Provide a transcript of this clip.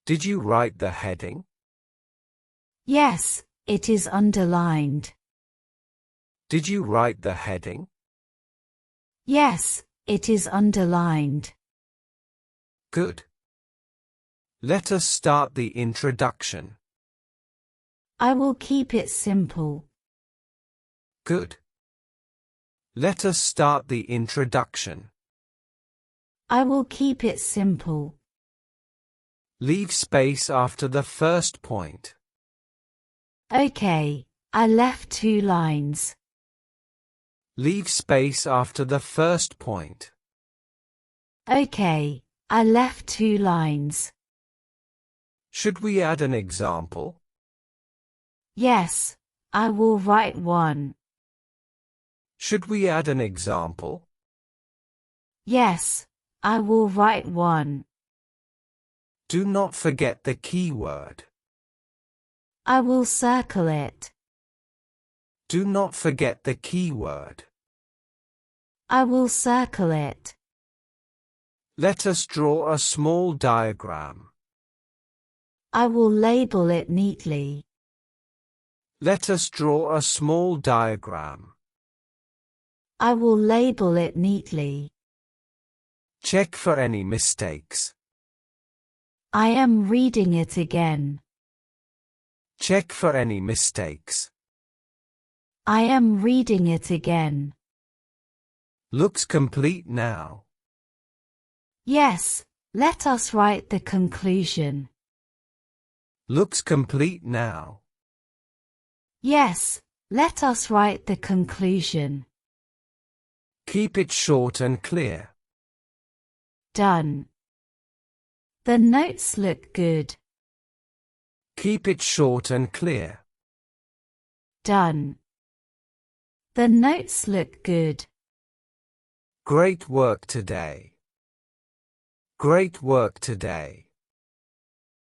Did you write the heading? Yes, it is underlined. Did you write the heading? Yes, it is underlined. Good. Let us start the introduction. I will keep it simple. Good. Let us start the introduction. I will keep it simple. Leave space after the first point. Okay, I left 2 lines. Leave space after the first point. Okay, I left 2 lines. Should we add an example? Yes, I will write 1. Should we add an example? Yes, I will write 1. Do not forget the keyword. I will circle it. Do not forget the keyword. I will circle it. Let us draw a small diagram. I will label it neatly. Let us draw a small diagram. I will label it neatly. Check for any mistakes. I am reading it again. Check for any mistakes. I am reading it again. Looks complete now. Yes, let us write the conclusion. Looks complete now. Yes, let us write the conclusion. Keep it short and clear. Done. The notes look good. Keep it short and clear. Done. The notes look good. Great work today. Great work today.